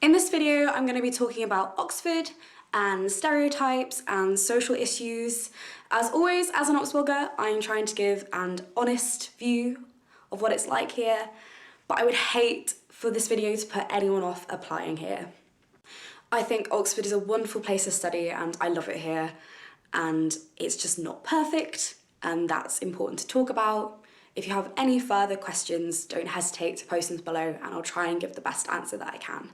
In this video, I'm going to be talking about Oxford and stereotypes and social issues. As always, as an Oxvlogger, I'm trying to give an honest view of what it's like here, but I would hate for this video to put anyone off applying here. I think Oxford is a wonderful place to study and I love it here, and it's just not perfect, and that's important to talk about. If you have any further questions, don't hesitate to post them below and I'll try and give the best answer that I can.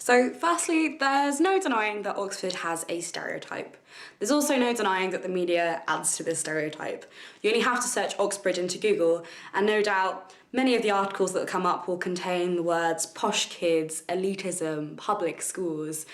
So firstly, there's no denying that Oxford has a stereotype. There's also no denying that the media adds to this stereotype. You only have to search Oxbridge into Google, and no doubt many of the articles that come up will contain the words posh kids, elitism, public schools.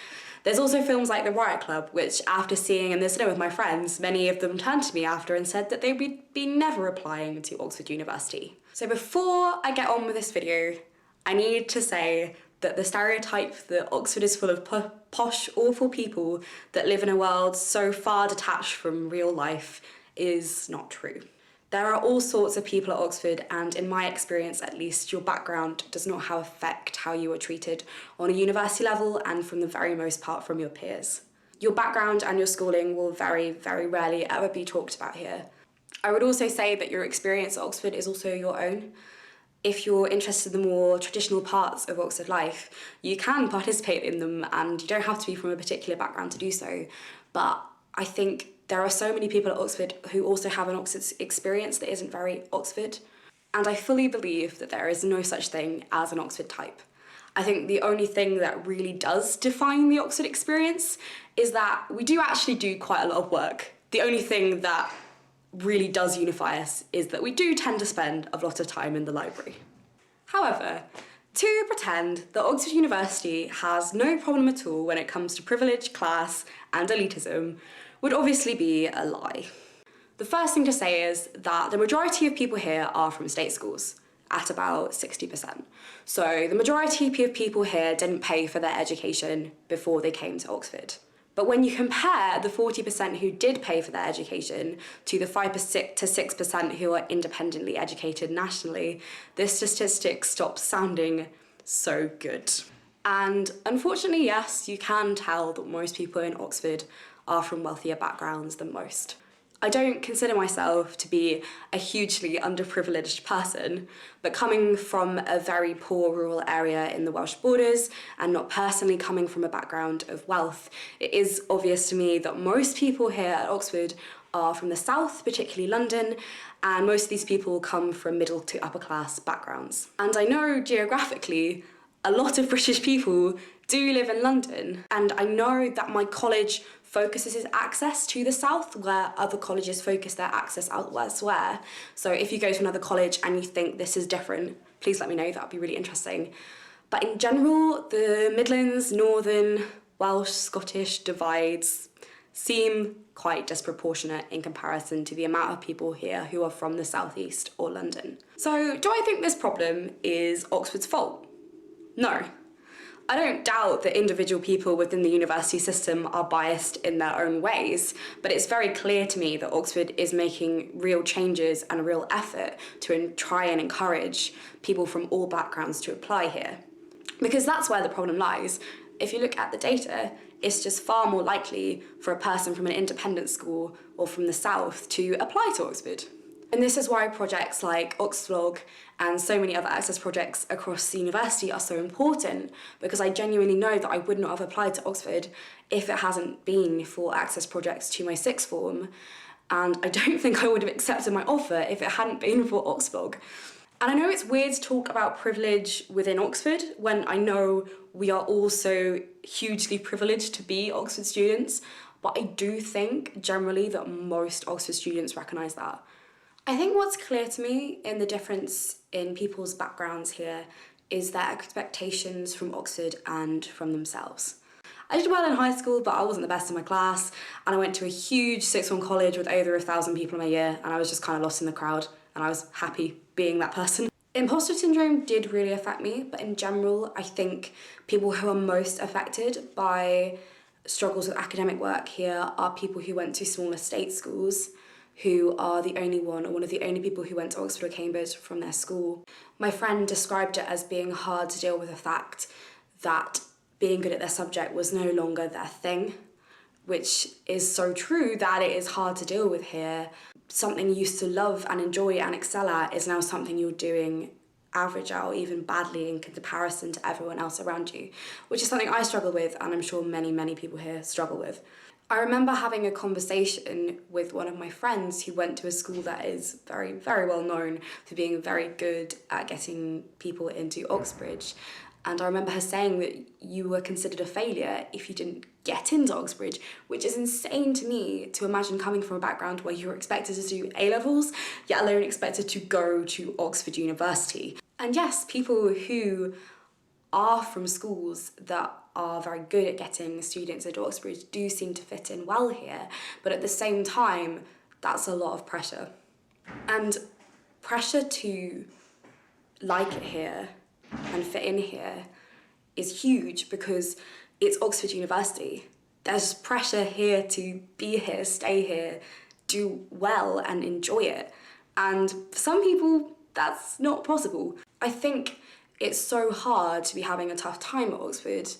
There's also films like The Riot Club, which after seeing in the cinema with my friends, many of them turned to me after and said that they would be never applying to Oxford University. So before I get on with this video, I need to say that the stereotype that Oxford is full of posh, awful people that live in a world so far detached from real life is not true. There are all sorts of people at Oxford, and in my experience at least, your background does not affect how you are treated on a university level and from the very most part from your peers. Your background and your schooling will very, very rarely ever be talked about here. I would also say that your experience at Oxford is also your own. If you're interested in the more traditional parts of Oxford life, you can participate in them and you don't have to be from a particular background to do so. But I think there are so many people at Oxford who also have an Oxford experience that isn't very Oxford. And I fully believe that there is no such thing as an Oxford type. I think the only thing that really does define the Oxford experience is that we do actually do quite a lot of work. The only thing that really does unify us is that we do tend to spend a lot of time in the library. However, to pretend that Oxford University has no problem at all when it comes to privilege, class and elitism would obviously be a lie. The first thing to say is that the majority of people here are from state schools, at about 60%. So the majority of people here didn't pay for their education before they came to Oxford. But when you compare the 40% who did pay for their education to the 5% to 6% who are independently educated nationally, this statistic stops sounding so good. And unfortunately, yes, you can tell that most people in Oxford are from wealthier backgrounds than most. I don't consider myself to be a hugely underprivileged person, but coming from a very poor rural area in the Welsh borders and not personally coming from a background of wealth, it is obvious to me that most people here at Oxford are from the south, particularly London, and most of these people come from middle to upper class backgrounds. And I know geographically, a lot of British people do live in London, and I know that my college focuses its access to the south, where other colleges focus their access elsewhere. So if you go to another college and you think this is different, please let me know, that would be really interesting. But in general, the Midlands, Northern, Welsh, Scottish divides seem quite disproportionate in comparison to the amount of people here who are from the southeast or London. So do I think this problem is Oxford's fault? No. I don't doubt that individual people within the university system are biased in their own ways, but it's very clear to me that Oxford is making real changes and a real effort to try and encourage people from all backgrounds to apply here. Because that's where the problem lies. If you look at the data, it's just far more likely for a person from an independent school or from the south to apply to Oxford. And this is why projects like Oxvlog and so many other access projects across the university are so important, because I genuinely know that I would not have applied to Oxford if it hasn't been for access projects to my sixth form, and I don't think I would have accepted my offer if it hadn't been for Oxvlog. And I know it's weird to talk about privilege within Oxford when I know we are all so hugely privileged to be Oxford students, but I do think generally that most Oxford students recognise that. I think what's clear to me in the difference in people's backgrounds here is their expectations from Oxford and from themselves. I did well in high school, but I wasn't the best in my class, and I went to a huge sixth form college with over 1,000 people in my year, and I was just kind of lost in the crowd, and I was happy being that person. Imposter syndrome did really affect me, but in general, I think people who are most affected by struggles with academic work here are people who went to smaller state schools. who are the only one, or one of the only people who went to Oxford or Cambridge from their school. My friend described it as being hard to deal with the fact that being good at their subject was no longer their thing, which is so true that it is hard to deal with here. Something you used to love and enjoy and excel at is now something you're doing average at or even badly in comparison to everyone else around you, which is something I struggle with, and I'm sure many, many people here struggle with. I remember having a conversation with one of my friends who went to a school that is very, very well known for being very good at getting people into Oxbridge. And I remember her saying that you were considered a failure if you didn't get into Oxbridge, which is insane to me to imagine, coming from a background where you were expected to do A-levels, yet alone expected to go to Oxford University. And yes, people who are from schools that are very good at getting students into Oxbridge do seem to fit in well here, but at the same time, that's a lot of pressure. And pressure to like it here and fit in here is huge because it's Oxford University. There's pressure here to be here, stay here, do well and enjoy it. And for some people, that's not possible. I think it's so hard to be having a tough time at Oxford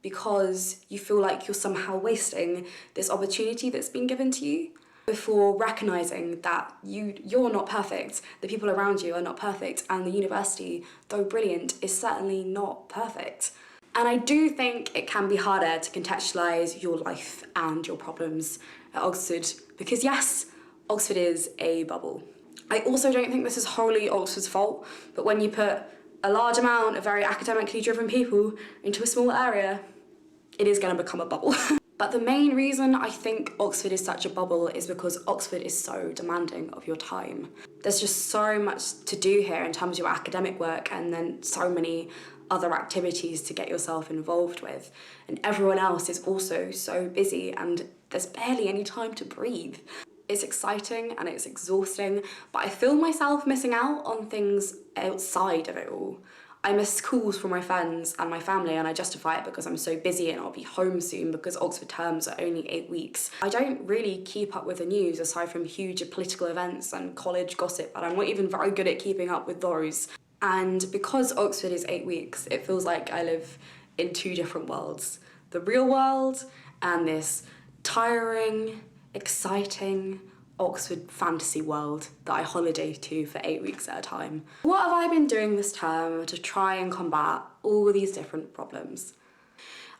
because you feel like you're somehow wasting this opportunity that's been given to you, before recognising that you're not perfect, the people around you are not perfect, and the university, though brilliant, is certainly not perfect. And I do think it can be harder to contextualise your life and your problems at Oxford, because yes, Oxford is a bubble. I also don't think this is wholly Oxford's fault, but when you put a large amount of very academically driven people into a small area, it is going to become a bubble. But the main reason I think Oxford is such a bubble is because Oxford is so demanding of your time. There's just so much to do here in terms of your academic work, and then so many other activities to get yourself involved with. And everyone else is also so busy and there's barely any time to breathe. It's exciting and it's exhausting, but I feel myself missing out on things outside of it all. I miss calls from my friends and my family, and I justify it because I'm so busy and I'll be home soon because Oxford terms are only 8 weeks. I don't really keep up with the news aside from huge political events and college gossip, and I'm not even very good at keeping up with those. And because Oxford is 8 weeks, it feels like I live in two different worlds. The real world and this tiring, exciting Oxford fantasy world that I holiday to for 8 weeks at a time. What have I been doing this term to try and combat all these different problems?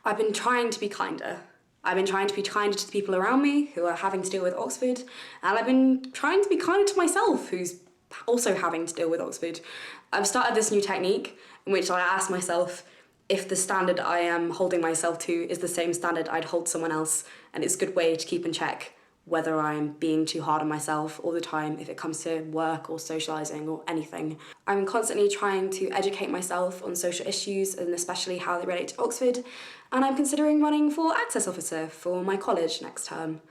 I've been trying to be kinder. I've been trying to be kinder to the people around me who are having to deal with Oxford, and I've been trying to be kinder to myself who's also having to deal with Oxford. I've started this new technique in which I ask myself if the standard I am holding myself to is the same standard I'd hold someone else, and it's a good way to keep in check whether I'm being too hard on myself all the time if it comes to work or socialising or anything. I'm constantly trying to educate myself on social issues and especially how they relate to Oxford, and I'm considering running for Access Officer for my college next term.